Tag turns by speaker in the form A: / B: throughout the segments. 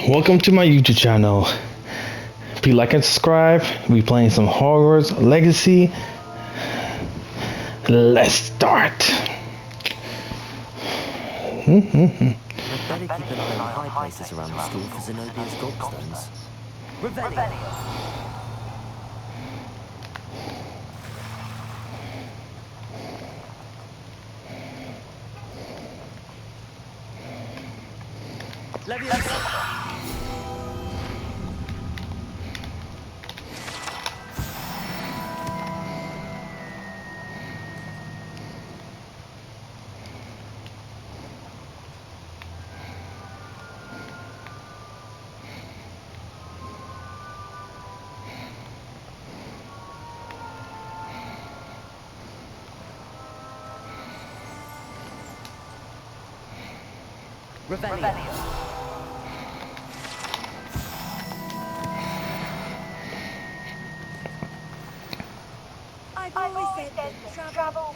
A: Welcome to my YouTube channel. Please like and subscribe. We playing some Hogwarts Legacy. Let's start.
B: I'd better keep an eye on high places around the school for Zenobia's gobstones. Revelio! Leviosa! Revelio!
C: I've always said that travel.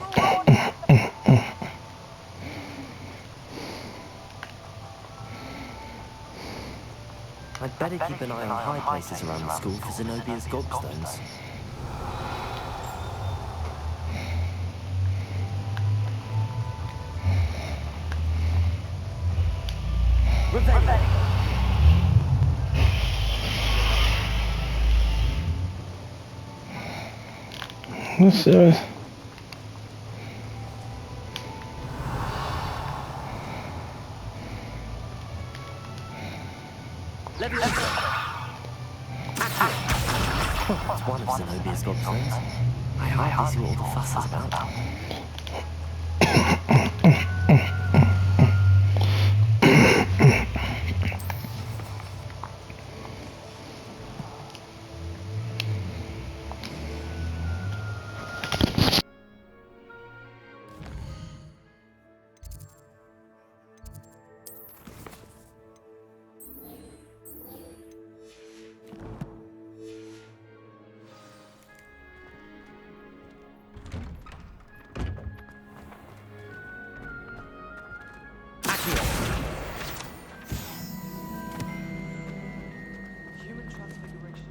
B: I'd better keep an eye on high places around the school for Zenobia's gobstones. Revelio!
A: Let's
B: Leviosa! It's one of Zenobia's gobstones. I hardly see what all the fuss is about.
D: Human transfiguration.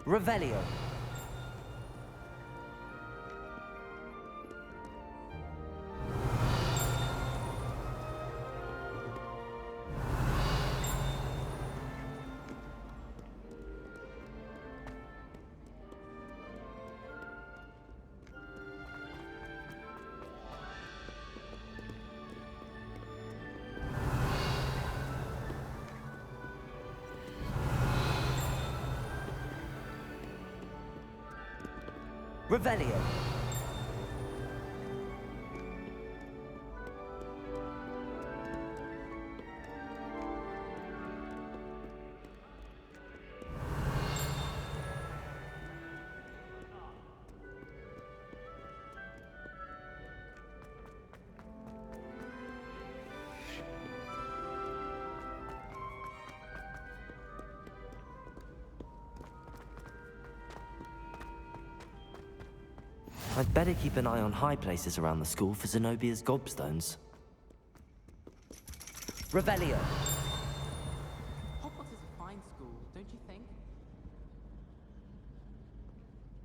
B: Revelio! Revelio! I'd better keep an eye on high places around the school for Zenobia's gobstones. Revelio!
D: Hogwarts is a fine school, don't you think?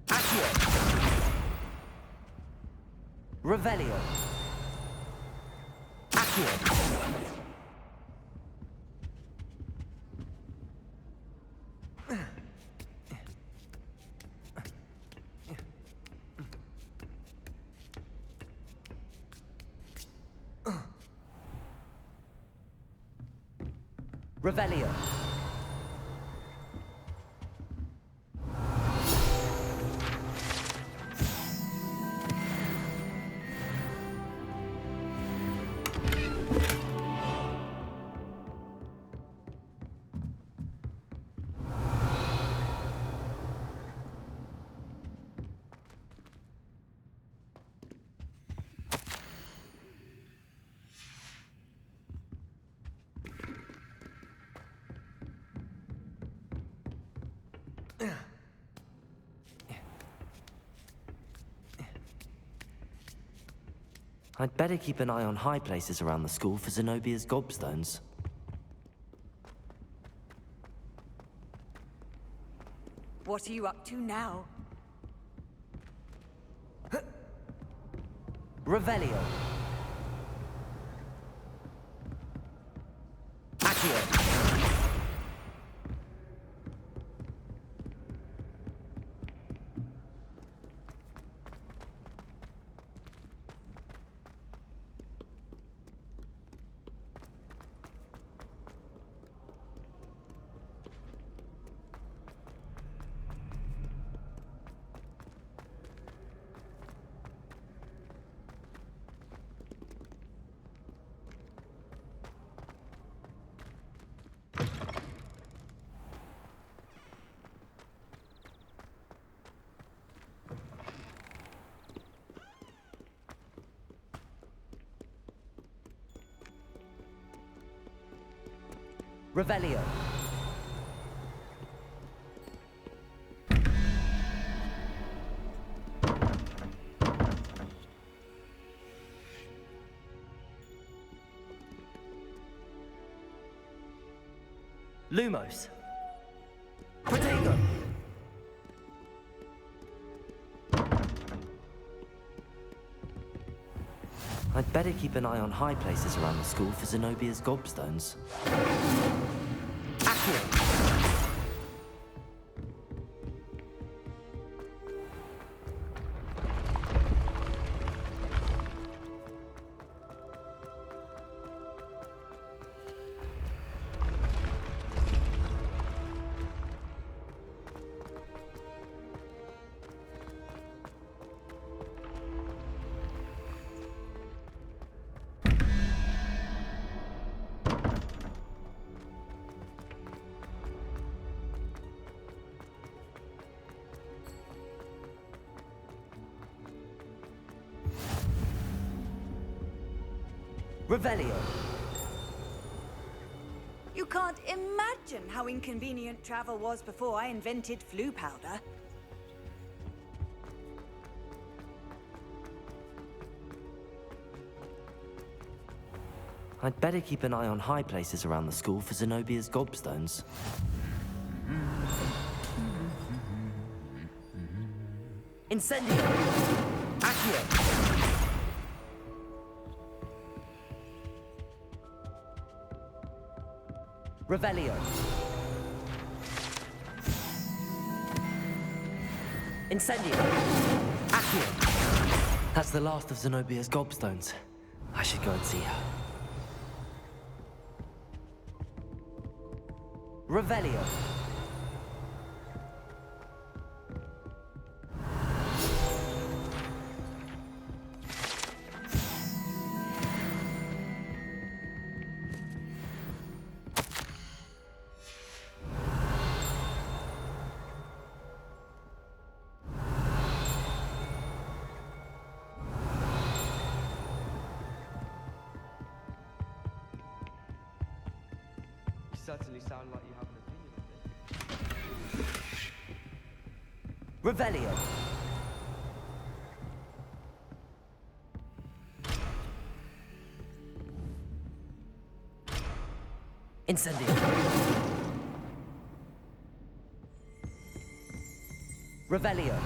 B: Accio! Revelio! Accio! Revelio! I'd better keep an eye on high places around the school for Zenobia's gobstones.
C: What are you up to now?
B: Revelio. Accio. Revelio. Lumos. Protego. I'd better keep an eye on high places around the school for Zenobia's gobstones. Accio. Revelio.
C: You can't imagine how inconvenient travel was before I invented flu powder.
B: I'd better keep an eye on high places around the school for Zenobia's gobstones. Incendio! Accio! Revelio! Incendio! Accio! That's the last of Zenobia's gobstones. I should go and see her. Revelio.
D: You certainly sound like you have an opinion on this.
B: Revelio. Incendio. Revelio.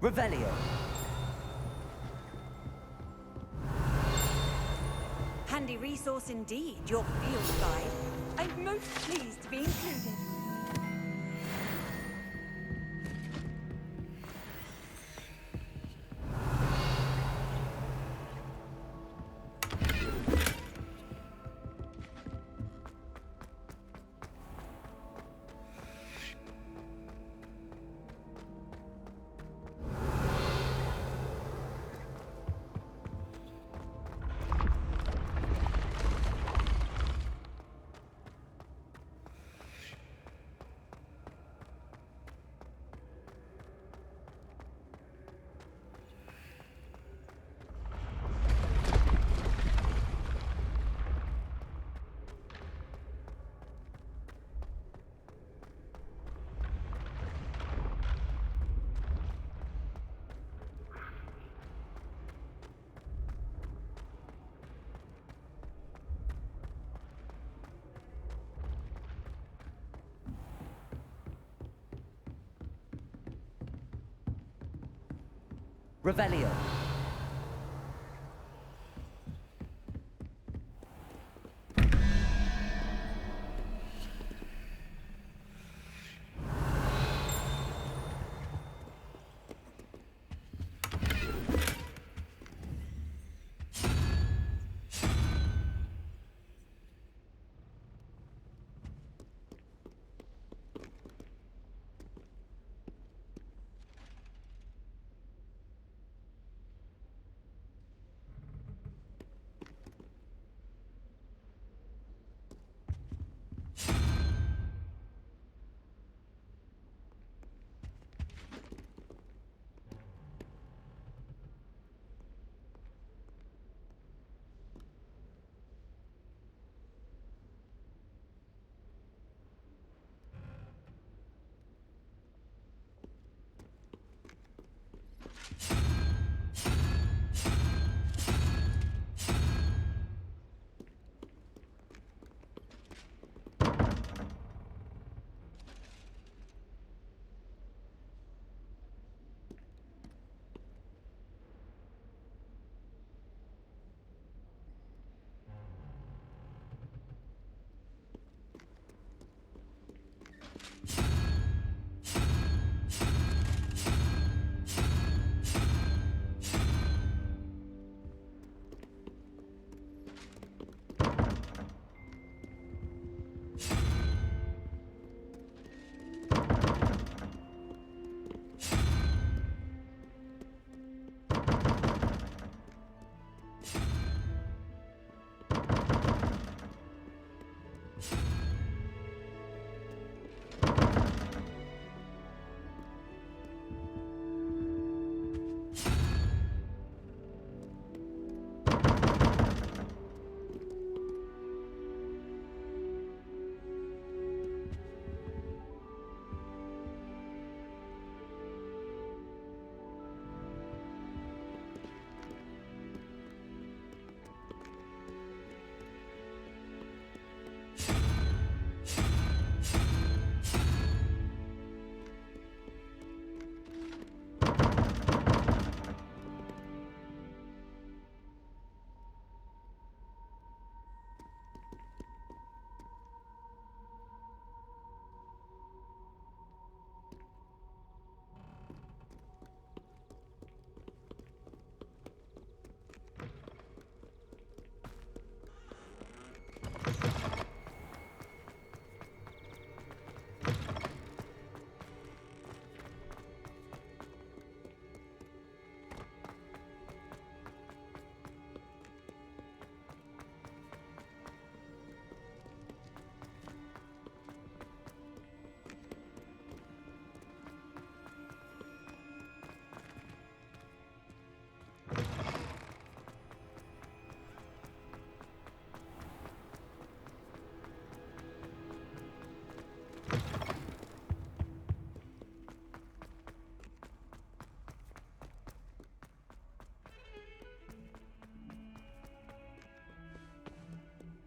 B: Revelio.
C: Handy resource indeed, your field guide. I'm most pleased to be included.
B: Revelio.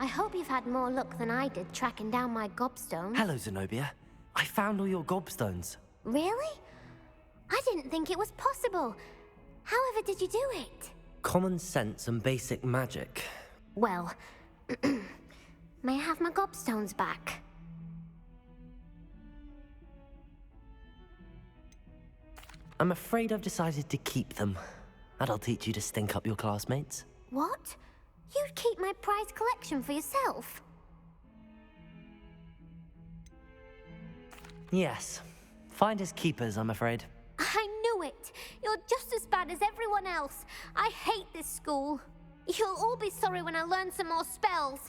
E: I hope you've had more luck than I did tracking down my gobstones.
B: Hello, Zenobia. I found all your gobstones.
E: Really? I didn't think it was possible. However did you do it?
B: Common sense and basic magic.
E: Well, may I have my gobstones back?
B: I'm afraid I've decided to keep them. That'll teach you to stink up your classmates.
E: What? You'd keep my prized collection for yourself?
B: Yes. Finders keepers, I'm afraid.
E: I knew it! You're just as bad as everyone else. I hate this school. You'll all be sorry when I learn some more spells.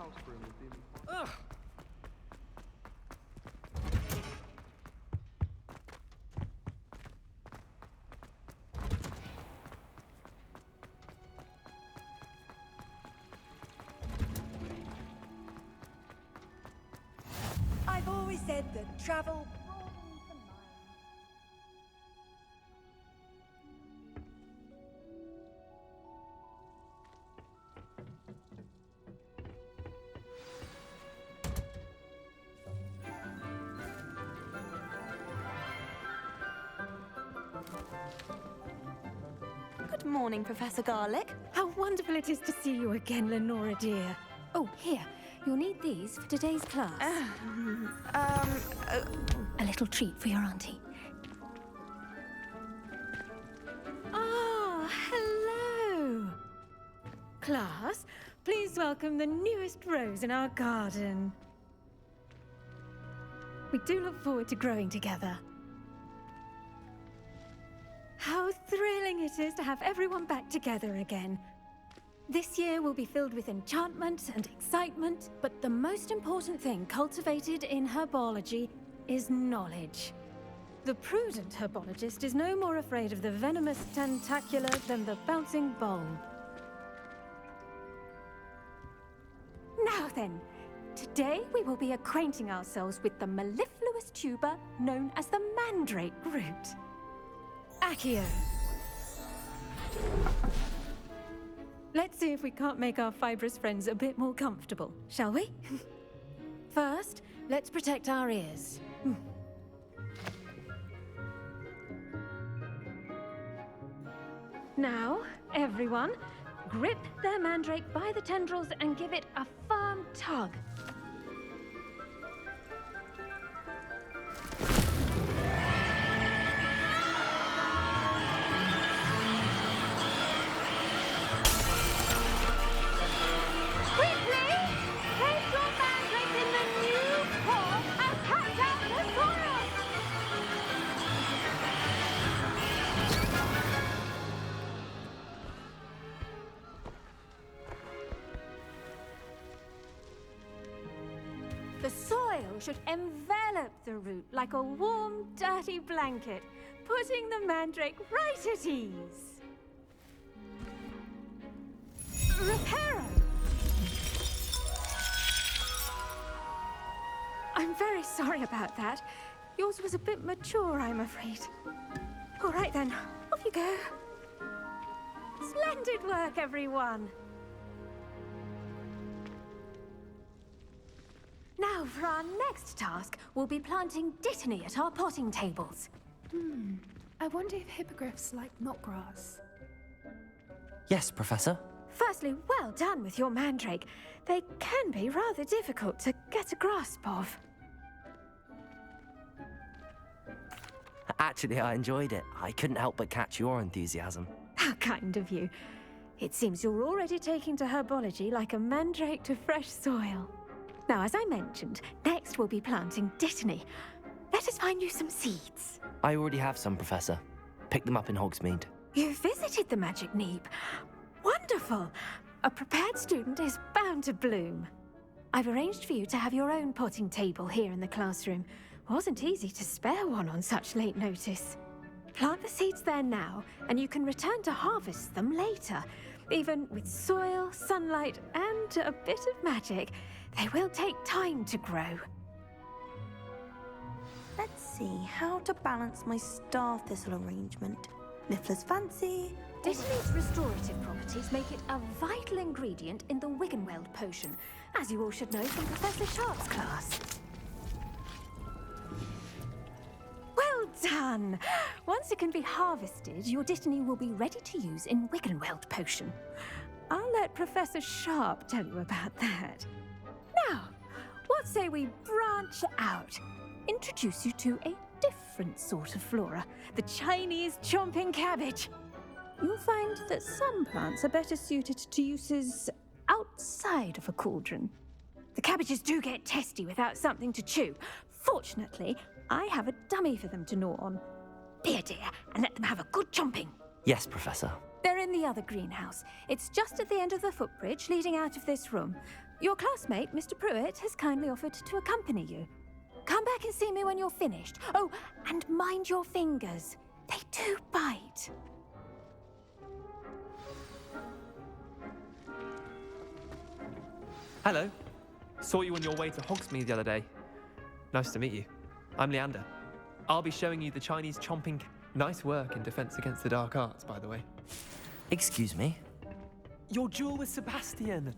D: house room would do me.
C: I've always said that travel broadens the mind.
F: Good morning, Professor Garlick.
G: How wonderful it is to see you again, Lenora dear. Oh, here. You'll need these for today's class. A little treat for your auntie. Ah, hello. Class, please welcome the newest rose in our garden. We do look forward to growing together. How thrilling it is to have everyone back together again. This year will be filled with enchantment and excitement, but the most important thing cultivated in herbology is knowledge. The prudent herbologist is no more afraid of the venomous tentacular than the bouncing bulb. Now then, today we will be acquainting ourselves with the mellifluous tuber known as the mandrake root. Accio. Let's see if we can't make our fibrous friends a bit more comfortable, shall we? First, let's protect our ears. Now, everyone, grip their mandrake by the tendrils and give it a firm tug. The soil should envelop the root like a warm, dirty blanket, putting the mandrake right at ease. Reparo! I'm very sorry about that. Yours was a bit mature, I'm afraid. All right then, off you go. Splendid work, everyone! Now, for our next task, we'll be planting dittany at our potting tables.
H: I wonder if hippogriffs like knotgrass.
B: Yes, Professor.
G: Firstly, well done with your mandrake. They can be rather difficult to get a grasp of.
B: Actually, I enjoyed it. I couldn't help but catch your enthusiasm.
G: How kind of you. It seems you're already taking to herbology like a mandrake to fresh soil. Now, as I mentioned, next we'll be planting dittany. Let us find you some seeds.
B: I already have some, Professor. Pick them up in Hogsmeade.
G: You visited the Magic Neep. Wonderful! A prepared student is bound to bloom. I've arranged for you to have your own potting table here in the classroom. Wasn't easy to spare one on such late notice. Plant the seeds there now, and you can return to harvest them later. Even with soil, sunlight, and a bit of magic, they will take time to grow.
F: Let's see how to balance my star thistle arrangement. Miffler's fancy.
G: Dittany's restorative properties make it a vital ingredient in the Wiggenweld potion, as you all should know from Professor Sharp's class. Well done! Once it can be harvested, your dittany will be ready to use in Wiggenweld potion. I'll let Professor Sharp tell you about that. Now, what say we branch out? Introduce you to a different sort of flora, the Chinese chomping cabbage. You'll find that some plants are better suited to uses outside of a cauldron. The cabbages do get testy without something to chew. Fortunately, I have a dummy for them to gnaw on. Be a dear and let them have a good chomping.
B: Yes, Professor.
G: They're in the other greenhouse. It's just at the end of the footbridge leading out of this room. Your classmate, Mr. Pruitt, has kindly offered to accompany you. Come back and see me when you're finished. Oh, and mind your fingers. They do bite.
D: Hello. Saw you on your way to Hogsmeade the other day. Nice to meet you. I'm Leander. I'll be showing you the Chinese chomping. Nice work in Defense Against the Dark Arts, by the way.
B: Excuse me?
D: Your duel with Sebastian.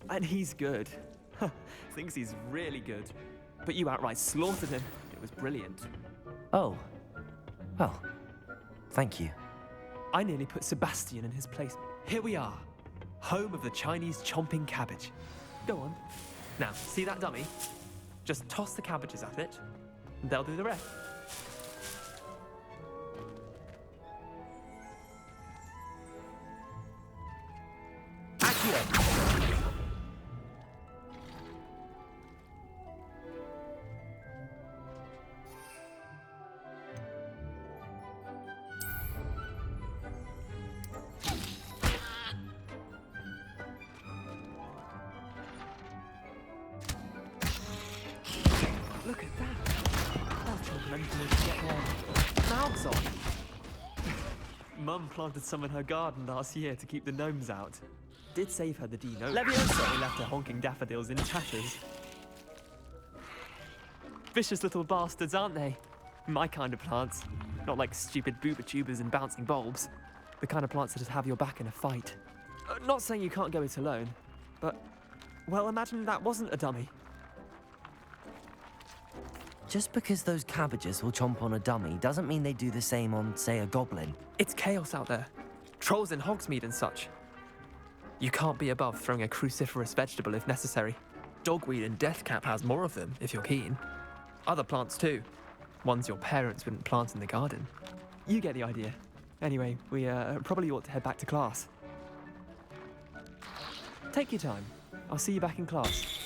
D: And he's good. Thinks he's really good. But you outright slaughtered him. It was brilliant.
B: Oh. Well, thank you.
D: I nearly put Sebastian in his place. Here we are. Home of the Chinese chomping cabbage. Go on. Now, see that dummy? Just toss the cabbages at it, and they'll do the rest. Accio! Look at that. That's momentum to get their mouths on. Mum planted some in her garden last year to keep the gnomes out. Did save her the D-note. Levioso left her honking daffodils in tatters. Vicious little bastards, aren't they? My kind of plants. Not like stupid booba tubers and bouncing bulbs. The kind of plants that just have your back in a fight. Not saying you can't go it alone, but, well, imagine that wasn't a dummy.
B: Just because those cabbages will chomp on a dummy doesn't mean they do the same on, say, a goblin.
D: It's chaos out there. Trolls in Hogsmeade and such. You can't be above throwing a cruciferous vegetable if necessary. Dogweed and deathcap has more of them, if you're keen. Other plants too. Ones your parents wouldn't plant in the garden. You get the idea. Anyway, we probably ought to head back to class. Take your time. I'll see you back in class.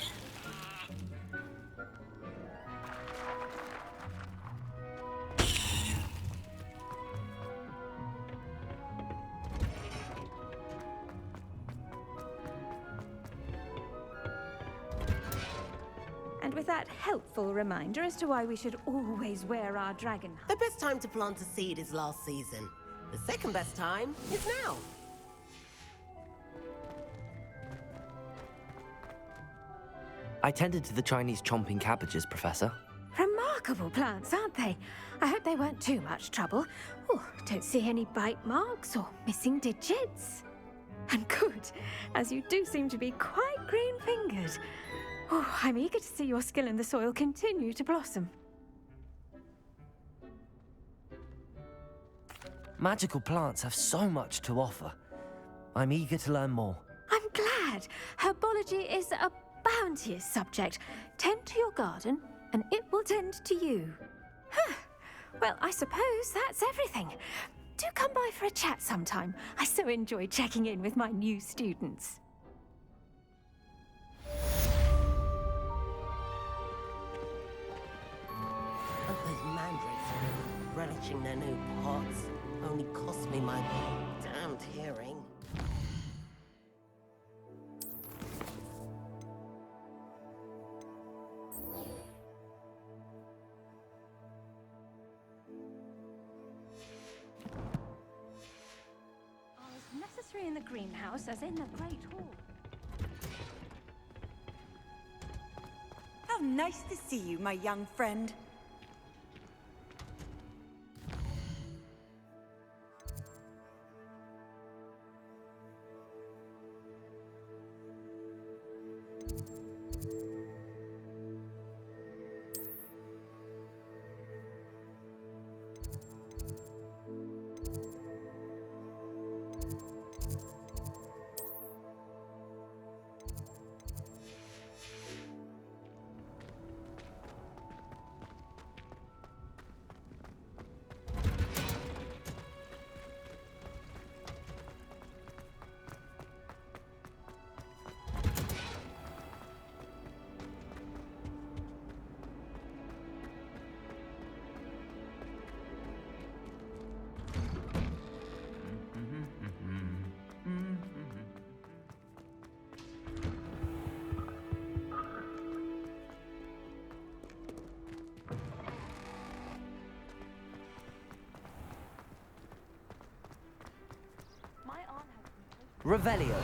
G: And with that helpful reminder as to why we should always wear our dragon.
I: The best time to plant a seed is last season. The second best time is now.
B: I tended to the Chinese chomping cabbages, Professor.
G: Remarkable plants, aren't they? I hope they weren't too much trouble. Oh, don't see any bite marks or missing digits. And good, as you do seem to be quite green-fingered. Oh, I'm eager to see your skill in the soil continue to blossom.
B: Magical plants have so much to offer. I'm eager to learn more.
G: I'm glad. Herbology is a bounteous subject. Tend to your garden, and it will tend to you. Huh. Well, I suppose that's everything. Do come by for a chat sometime. I so enjoy checking in with my new students.
I: And those mandrakes relishing their new pots only cost me my damned hearing.
G: As necessary in the greenhouse as in the Great Hall.
C: How nice to see you, my young friend.
B: Revelio.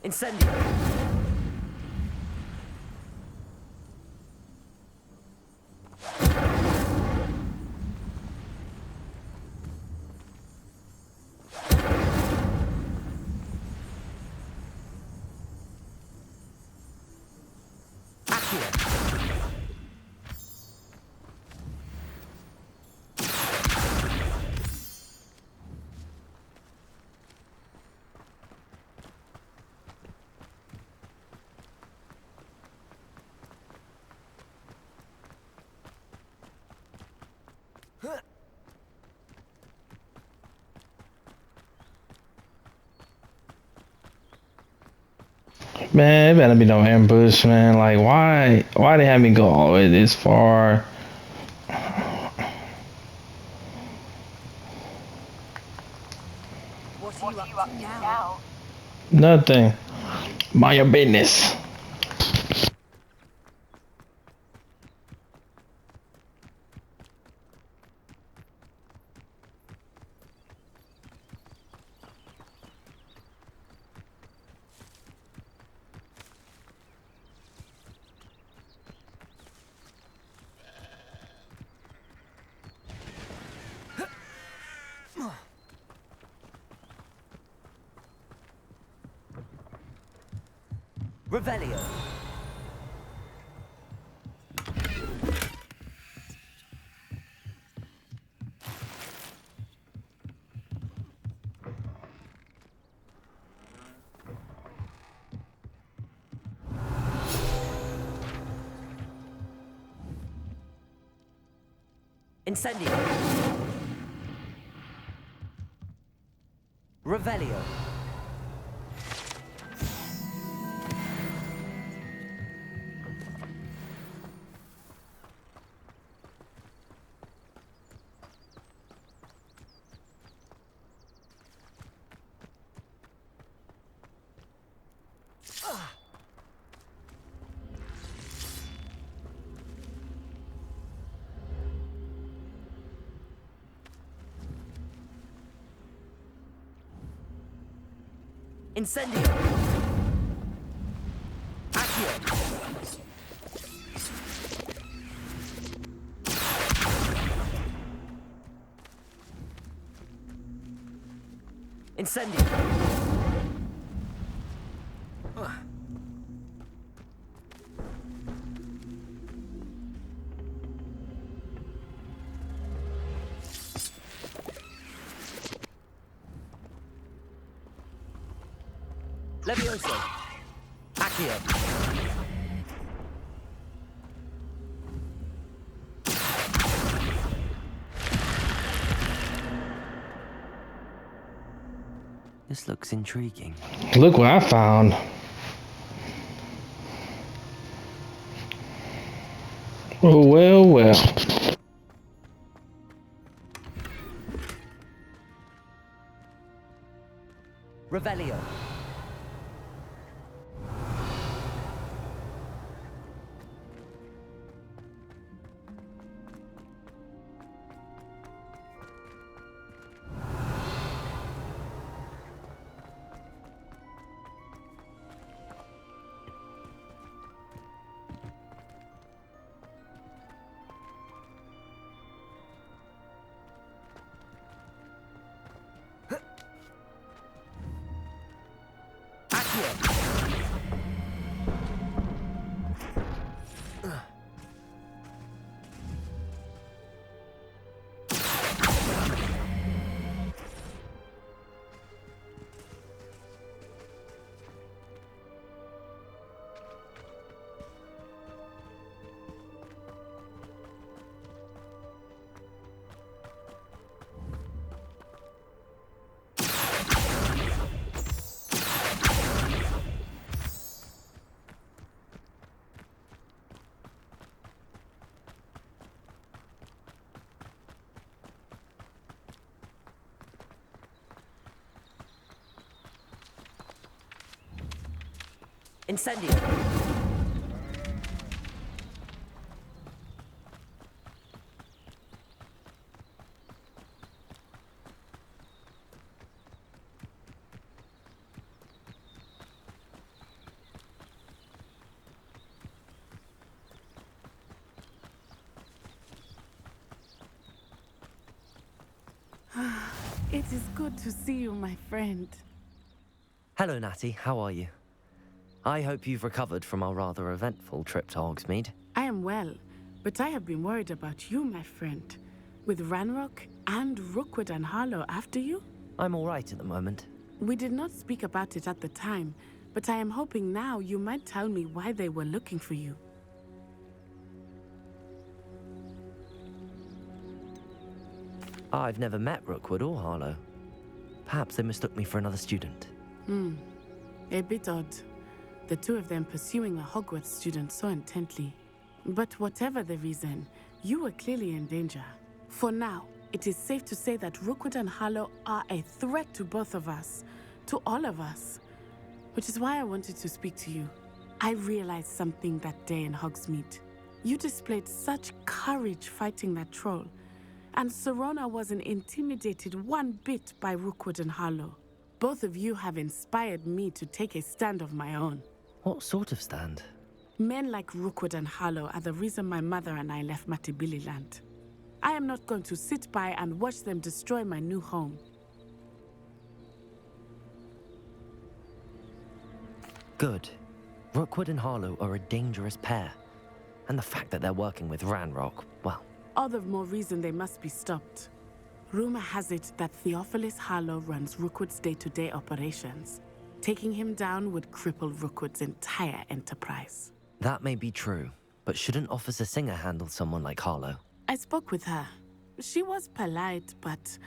B: Incendio.
A: Man, it better be no ambush, man. Like, why they have me go all the way this far?
C: What are you up to now?
A: Nothing. Mind your business.
B: Revelio. Incendio. Revelio. Incendio. Accio. Incendio. Levioso. Accio. This looks intriguing.
A: Look what I found. Oh, well, well.
B: Revelio.
I: Incendio.
J: It is good to see you, my friend.
B: Hello, Natty. How are you? I hope you've recovered from our rather eventful trip to Hogsmeade.
J: I am well, but I have been worried about you, my friend. With Ranrock and Rookwood and Harlow after you?
B: I'm all right at the moment.
J: We did not speak about it at the time, but I am hoping now you might tell me why they were looking for you.
B: I've never met Rookwood or Harlow. Perhaps they mistook me for another student.
J: A bit odd. The two of them pursuing a Hogwarts student so intently. But whatever the reason, you were clearly in danger. For now, it is safe to say that Rookwood and Harlow are a threat to both of us, to all of us. Which is why I wanted to speak to you. I realized something that day in Hogsmeade. You displayed such courage fighting that troll, and Serona wasn't intimidated one bit by Rookwood and Harlow. Both of you have inspired me to take a stand of my own.
B: What sort of stand?
J: Men like Rookwood and Harlow are the reason my mother and I left Matibili Land. I am not going to sit by and watch them destroy my new home.
B: Good. Rookwood and Harlow are a dangerous pair. And the fact that they're working with Ranrock, well...
J: All the more reason they must be stopped. Rumor has it that Theophilus Harlow runs Rookwood's day-to-day operations. Taking him down would cripple Rookwood's entire enterprise.
B: That may be true, but shouldn't Officer Singer handle someone like Harlow?
J: I spoke with her. She was polite, but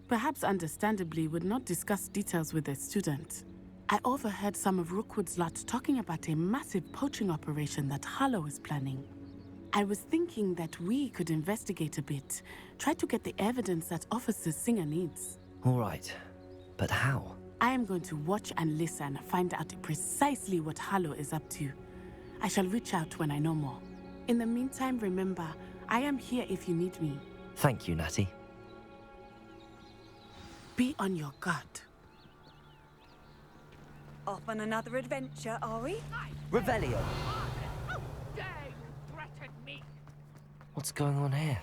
J: perhaps understandably would not discuss details with a student. I overheard some of Rookwood's lot talking about a massive poaching operation that Harlow is planning. I was thinking that we could investigate a bit, try to get the evidence that Officer Singer needs.
B: All right, but how?
J: I am going to watch and listen, find out precisely what Harlow is up to. I shall reach out when I know more. In the meantime, remember, I am here if you need me.
B: Thank you, Natty.
J: Be on your guard.
C: Off on another adventure, are we?
I: Revelio.
B: What's going on here?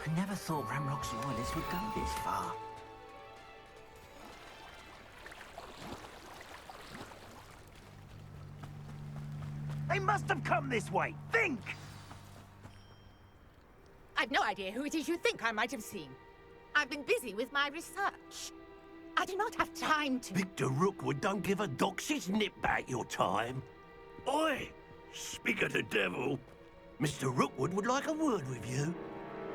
I: I never thought Ranrock's loyalists would go this far.
K: They must have come this way. Think!
L: I've no idea who it is you think I might have seen. I've been busy with my research. I do not have time to...
K: Victor Rookwood don't give a doxy's nip back your time. Oi! Speak of the devil. Mr. Rookwood would like a word with you.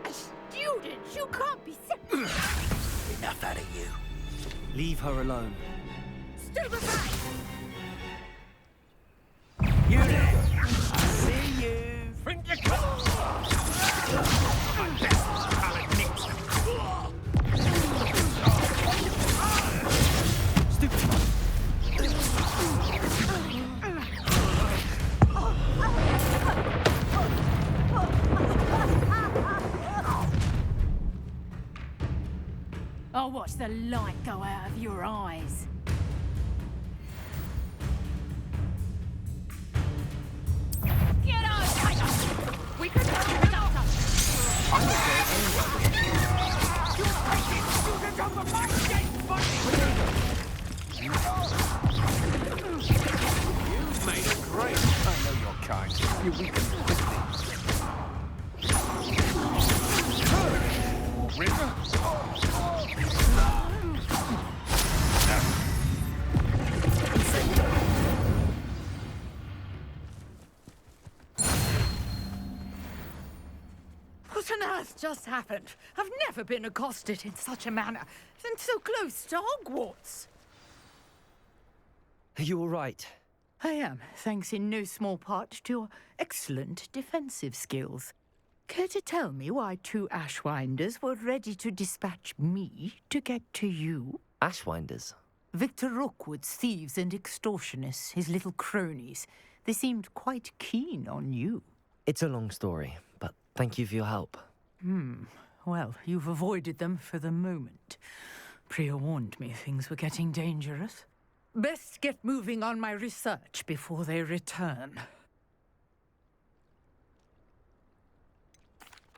L: A student? You can't be serious.
K: Enough out of you.
I: Leave her alone.
L: Stupefy!
K: You there! I see you! Think you can... My best talent nips.
G: I'll watch the light go out of your eyes. Get out! We could have it out.
K: I'm not going anywhere. You're crazy! Students of the mighty!
L: just happened? I've never been accosted in such a manner, and so close to Hogwarts.
B: Are you all right?
L: I am, thanks in no small part to your excellent defensive skills. Care to tell me why 2 Ashwinders were ready to dispatch me to get to you?
B: Ashwinders?
L: Victor Rookwood's thieves and extortionists, his little cronies. They seemed quite keen on you.
B: It's a long story, but thank you for your help.
L: Well, you've avoided them for the moment. Priya warned me things were getting dangerous. Best get moving on my research before they return.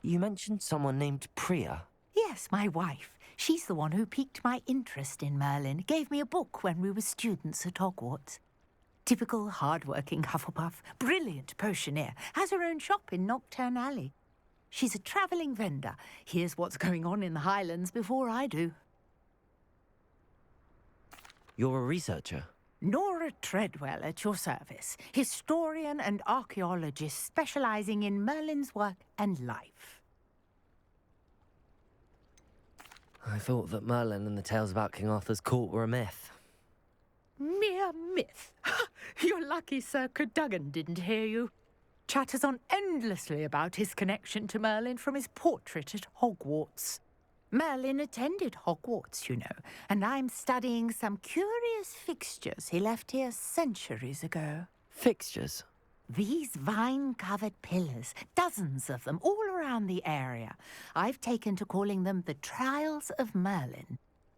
B: You mentioned someone named Priya.
L: Yes, my wife. She's the one who piqued my interest in Merlin. Gave me a book when we were students at Hogwarts. Typical hard-working Hufflepuff, brilliant potioneer, has her own shop in Nocturne Alley. She's a travelling vendor. Hears what's going on in the Highlands before I do.
B: You're a researcher?
L: Nora Treadwell at your service, historian and archaeologist specialising in Merlin's work and life.
B: I thought that Merlin and the tales about King Arthur's court were a myth.
L: Mere myth. You're lucky Sir Cadogan didn't hear you. Chatters on endlessly about his connection to Merlin from his portrait at Hogwarts. Merlin attended Hogwarts, you know, and I'm studying some curious fixtures he left here centuries ago.
B: Fixtures?
L: These vine-covered pillars, dozens of them, all around the area. I've taken to calling them the Trials of Merlin.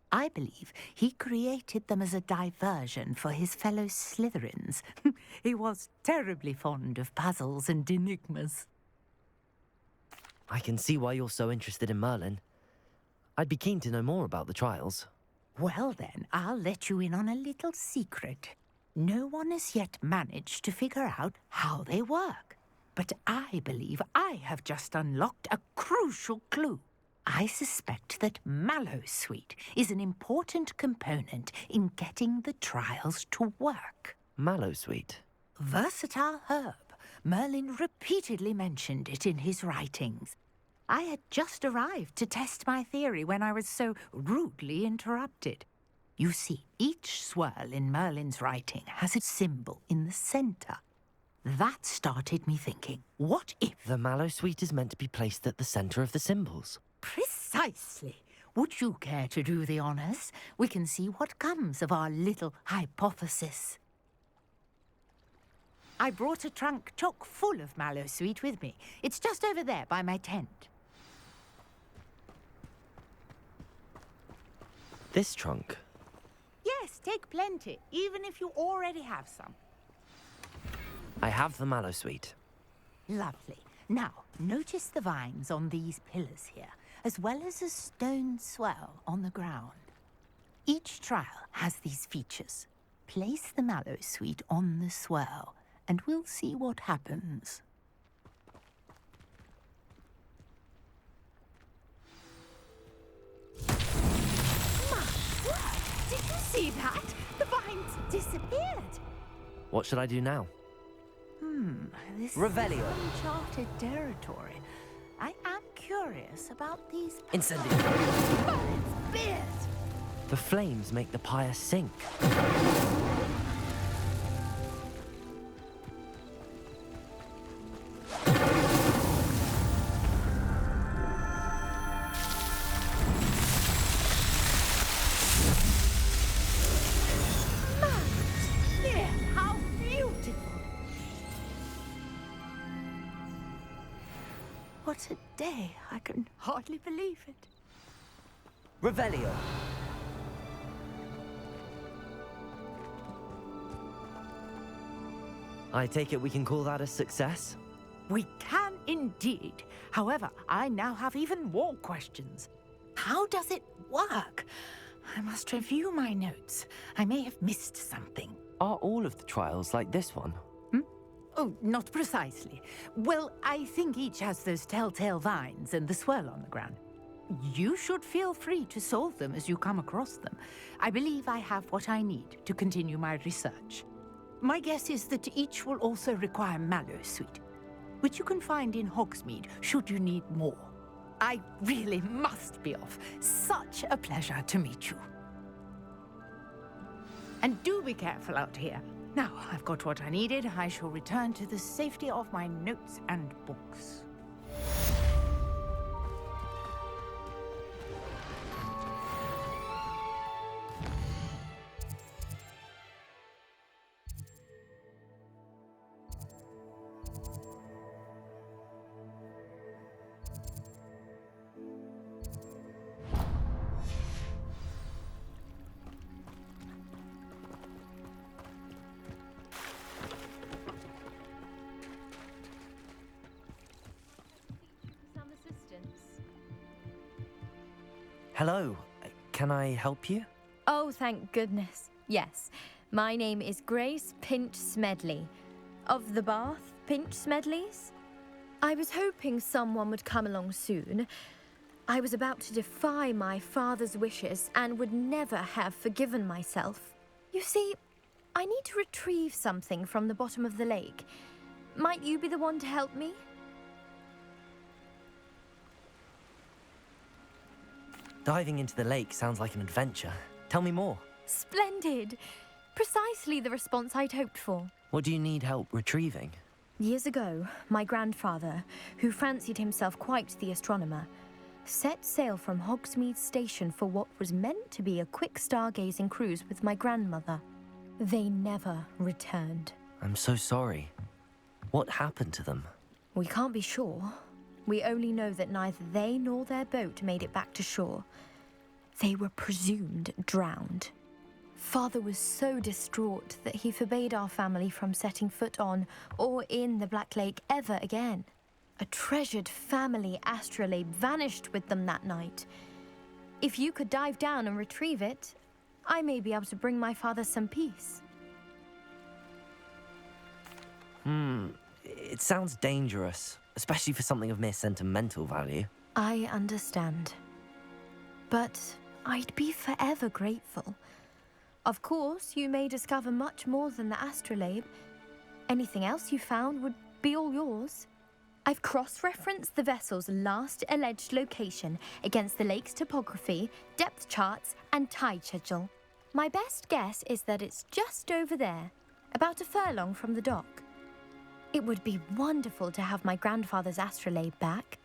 L: I believe he created them as a diversion for his fellow Slytherins. He was terribly fond of puzzles and enigmas.
B: I can see why you're so interested in Merlin. I'd be keen to know more about the trials.
L: Well then, I'll let you in on a little secret. No one has yet managed to figure out how they work. But I believe I have just unlocked a crucial clue. I suspect that Mallowsweet is an important component in getting the trials to work.
B: Mallowsweet?
L: Versatile herb. Merlin repeatedly mentioned it in his writings. I had just arrived to test my theory when I was so rudely interrupted. You see, each swirl in Merlin's writing has a symbol in the centre. That started me thinking, what if...
B: The Mallowsweet is meant to be placed at the centre of the symbols.
L: Precisely. Would you care to do the honours? We can see what comes of our little hypothesis. I brought a trunk chock full of Mallowsweet with me. It's just over there by my tent.
B: This trunk?
L: Yes, take plenty, even if you already have some.
B: I have the Mallowsweet.
L: Lovely. Now, notice the vines on these pillars here, as well as a stone swell on the ground. Each trial has these features. Place the Mallowsweet on the swell, and we'll see what happens. Did you see that? The vines disappeared.
B: What should I do now?
L: This
B: Revelio.
L: is uncharted territory. I am curious about these...
B: Incendio.
L: Merlin's beard!
B: The flames make the pyre sink.
L: What a day. I can hardly believe it.
B: Revelio. I take it we can call that a success?
L: We can indeed. However, I now have even more questions. How does it work? I must review my notes. I may have missed something.
B: Are all of the trials like this one?
L: Oh, not precisely. Well, I think each has those telltale vines and the swirl on the ground. You should feel free to solve them as you come across them. I believe I have what I need to continue my research. My guess is that each will also require Mallowsweet, which you can find in Hogsmeade should you need more. I really must be off. Such a pleasure to meet you. And do be careful out here. Now, I've got what I needed. I shall return to the safety of my notes and books.
G: Some assistance.
B: Hello, can I help you?
M: Oh, thank goodness. Yes, my name is Grace Pinch Smedley, of the Bath Pinch Smedleys. I was hoping someone would come along soon. I was about to defy my father's wishes and would never have forgiven myself. You see, I need to retrieve something from the bottom of the lake. Might you be the one to help me?
B: Diving into the lake sounds like an adventure. Tell me more.
M: Splendid! Precisely the response I'd hoped for.
B: What do you need help retrieving?
M: Years ago, my grandfather, who fancied himself quite the astronomer, set sail from Hogsmeade Station for what was meant to be a quick stargazing cruise with my grandmother. They never returned.
B: I'm so sorry. What happened to them?
M: We can't be sure. We only know that neither they nor their boat made it back to shore. They were presumed drowned. Father was so distraught that he forbade our family from setting foot on or in the Black Lake ever again. A treasured family astrolabe vanished with them that night. If you could dive down and retrieve it, I may be able to bring my father some peace.
B: It sounds dangerous, especially for something of mere sentimental value.
M: I understand. But I'd be forever grateful. Of course, you may discover much more than the astrolabe. Anything else you found would be all yours. I've cross-referenced the vessel's last alleged location against the lake's topography, depth charts, and tide schedule. My best guess is that it's just over there, about a furlong from the dock. It would be wonderful to have my grandfather's astrolabe back.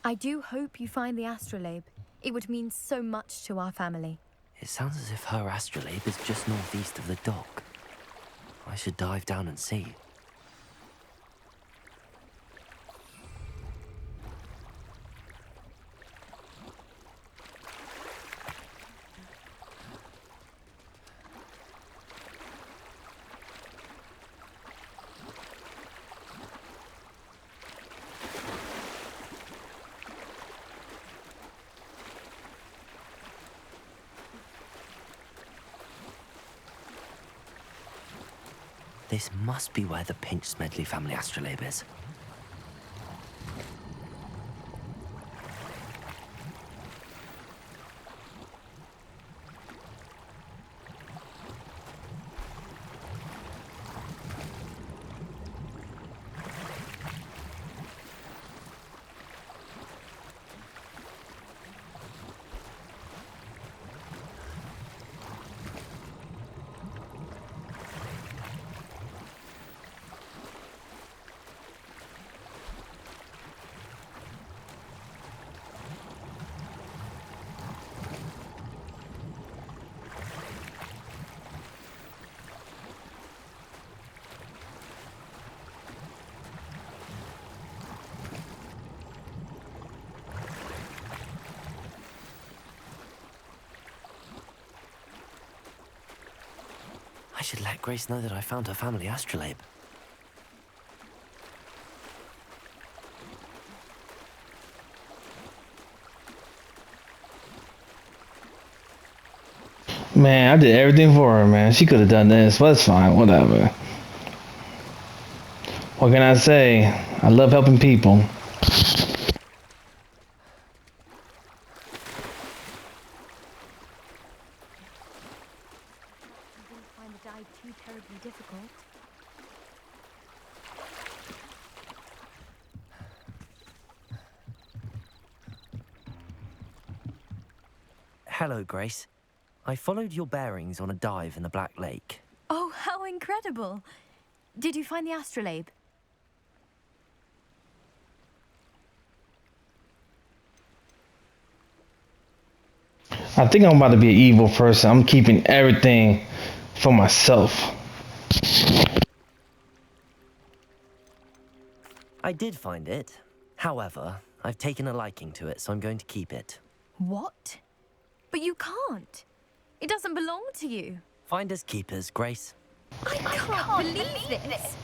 M: I do hope you find the astrolabe. It would mean so much to our family.
B: It sounds as if her astrolabe is just northeast of the dock. I should dive down and see. This must be where the Pinch Smedley family astrolabe is. I should let Grace know that I found her family astrolabe.
A: Man, I did everything for her, man. She could have done this, but it's fine, whatever. What can I say? I love helping people.
M: Find the dive too terribly difficult.
B: Hello, Grace. I followed your bearings on a dive in the Black Lake.
M: Oh, how incredible! Did you find the astrolabe?
A: I think I'm about to be an evil person. I'm keeping everything for myself.
B: I did find it. However, I've taken a liking to it, so I'm going to keep it.
M: What? But you can't. It doesn't belong to you.
B: Finders keepers, Grace.
M: I can't believe this.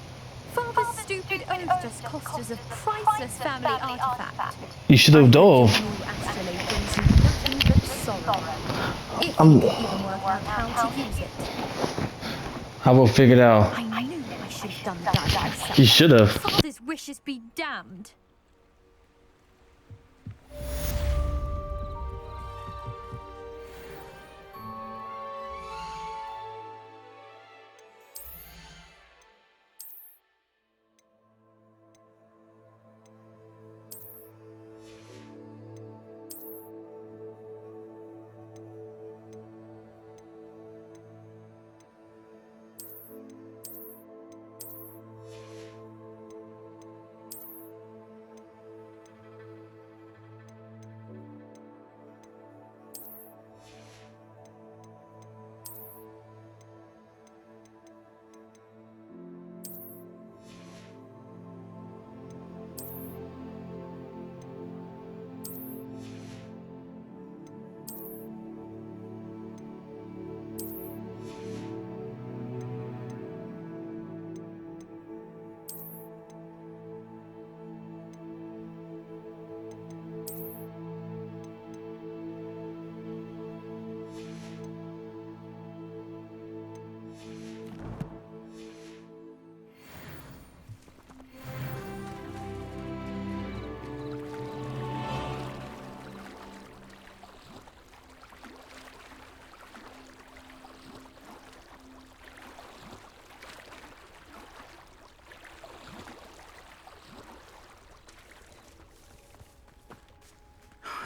M: Father's stupid oath just cost us a priceless family artifact.
A: You should have dove.
M: Astrolabe brings you nothing but sorrow. If you can even work out how to use it.
A: I will figure it out.
M: I knew I should have done that myself.
A: You should have.
M: Father's wishes be damned.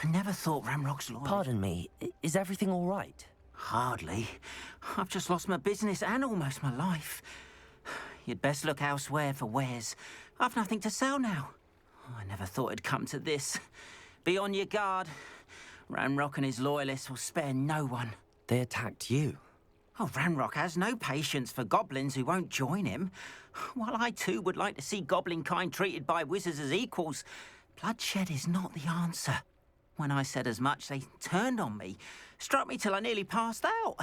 I: I never thought Ramrock's loyal.
B: Pardon me, is everything all right?
I: Hardly. I've just lost my business and almost my life. You'd best look elsewhere for wares. I've nothing to sell now. I never thought it'd come to this. Be on your guard. Ramrock and his loyalists will spare no one.
B: They attacked you.
I: Oh, Ramrock has no patience for goblins who won't join him. While I too would like to see goblin kind treated by wizards as equals, bloodshed is not the answer. When I said as much, they turned on me, struck me till I nearly passed out.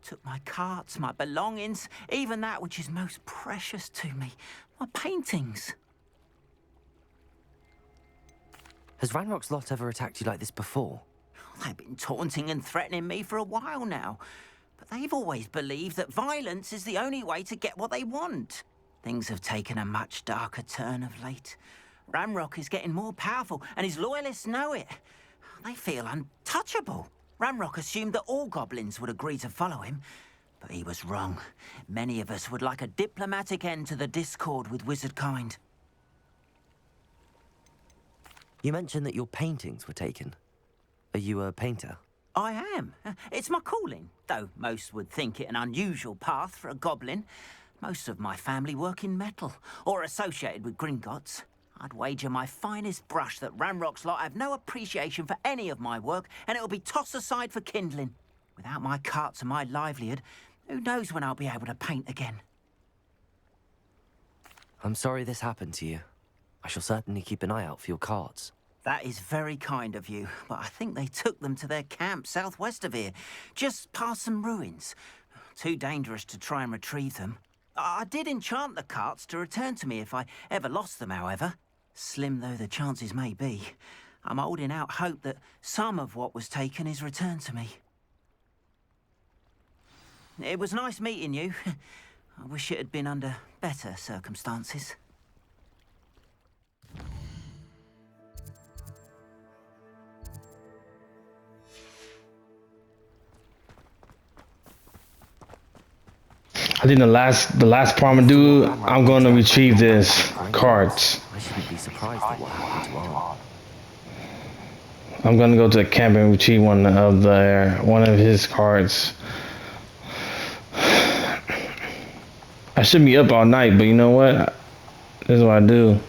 I: Took my carts, my belongings, even that which is most precious to me, my paintings.
B: Has Ranrock's lot ever attacked you like this before?
I: They've been taunting and threatening me for a while now, but they've always believed that violence is the only way to get what they want. Things have taken a much darker turn of late. Ramrock is getting more powerful, and his loyalists know it. They feel untouchable. Ramrock assumed that all goblins would agree to follow him, but he was wrong. Many of us would like a diplomatic end to the discord with wizard kind.
B: You mentioned that your paintings were taken. Are you a painter?
I: I am. It's my calling, though most would think it an unusual path for a goblin. Most of my family work in metal, or associated with Gringotts. I'd wager my finest brush that Ramrock's lot have no appreciation for any of my work, and it'll be tossed aside for kindling. Without my carts and my livelihood, who knows when I'll be able to paint again.
B: I'm sorry this happened to you. I shall certainly keep an eye out for your carts.
I: That is very kind of you, but I think they took them to their camp southwest of here, just past some ruins. Too dangerous to try and retrieve them. I did enchant the carts to return to me if I ever lost them, however. Slim though the chances may be, I'm holding out hope that some of what was taken is returned to me. It was nice meeting you. I wish it had been under better circumstances.
A: I think the last part I'm gonna do, I'm gonna retrieve this cards.
B: I shouldn't be surprised at what happened to Arn.
A: I'm gonna go to the camp and retrieve one of his cards. I should be up all night, but you know what? This is what I do.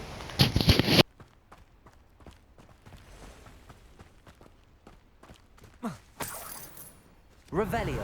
B: Revelio.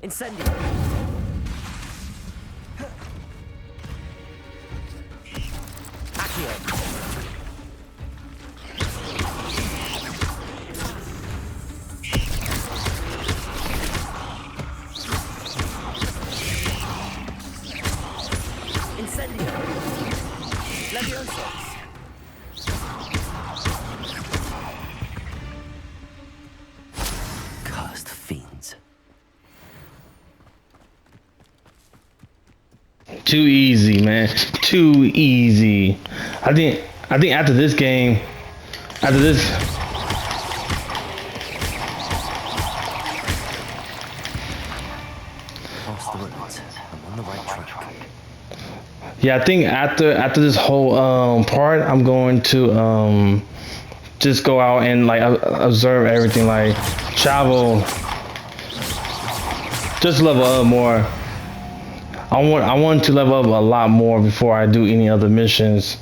B: Incendio. Accio. Incendio. Leviosa. Cursed fiends.
A: Too easy, man. Too easy. I think after this game, after this.
B: Past the ruins. I'm on the right track.
A: Yeah, I think after this whole part, I'm going to just go out and like observe everything, like travel, just level up more. I want to level up a lot more before I do any other missions,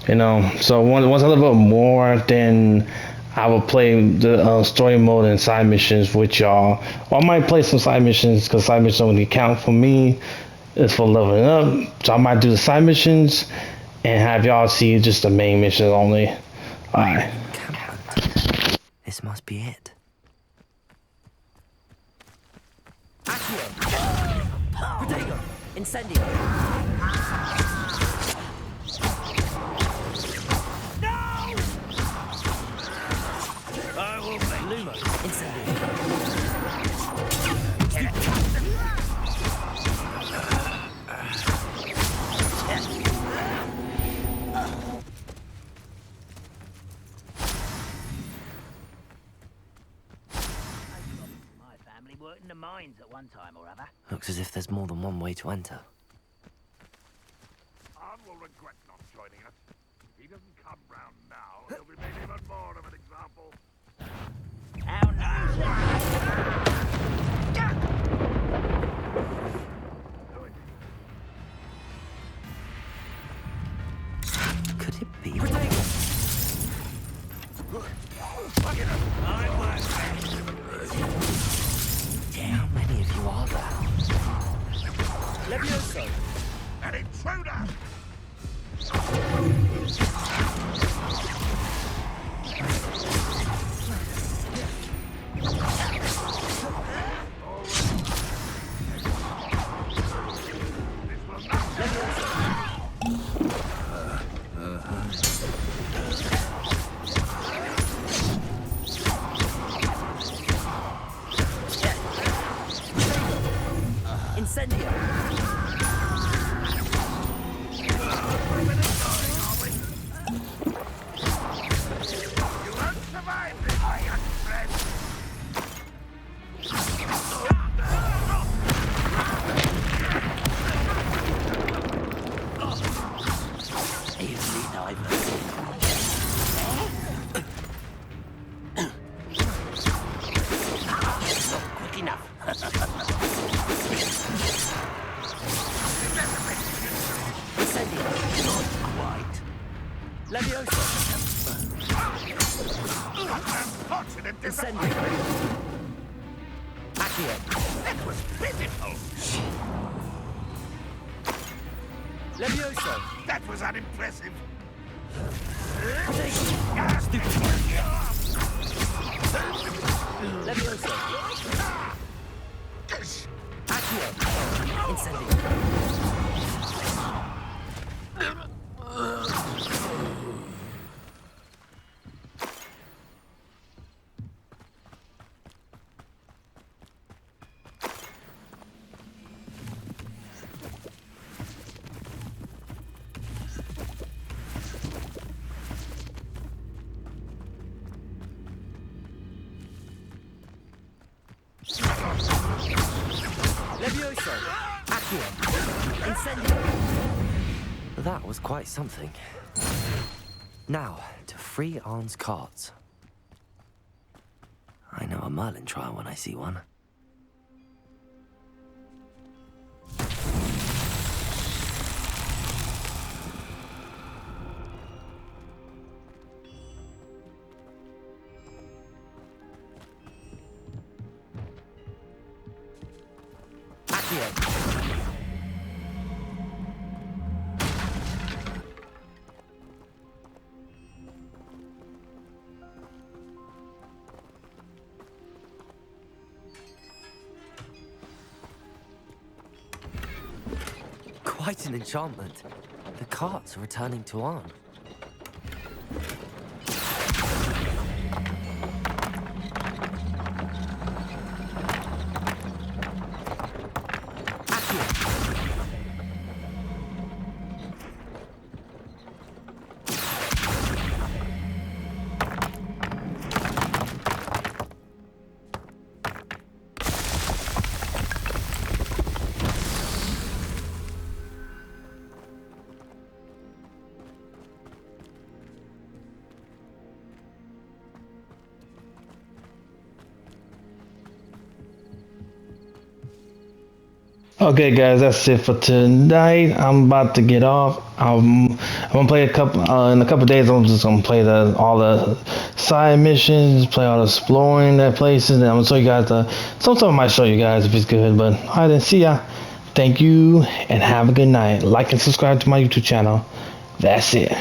A: you know. So once I level up more, then I will play the story mode and side missions with y'all. Or I might play some side missions because side missions only count for me. It's for leveling up. So I might do the side missions and have y'all see just the main missions only. Alright.
B: This must be it. Protego. Incendio. No! I will make Lumo. Incendio.
I: Worked in the mines at one time or other.
B: Looks as if there's more than one way to enter.
K: Arn will regret not joining us. If he doesn't come round now, he'll be made even more of an example.
B: Could it be? How many of you are there?
K: Levioso! An intruder!
B: Incendio!
K: Levioso! That was unimpressive.
B: Levioso! Accio! Incendio! Levioso! Accio! Incendio! That was quite something. Now, to free Arn's cards. I know a Merlin trial when I see one. Quite an enchantment. The carts are returning to Arn.
A: Okay, guys, that's it for tonight. I'm about to get off. I'm gonna play a couple in a couple days. I'm just gonna play all the side missions, play all the exploring that places, and I'm gonna show you guys some stuff I might show you guys if it's good. But alright, then see ya. Thank you and have a good night. Like and subscribe to my YouTube channel. That's it.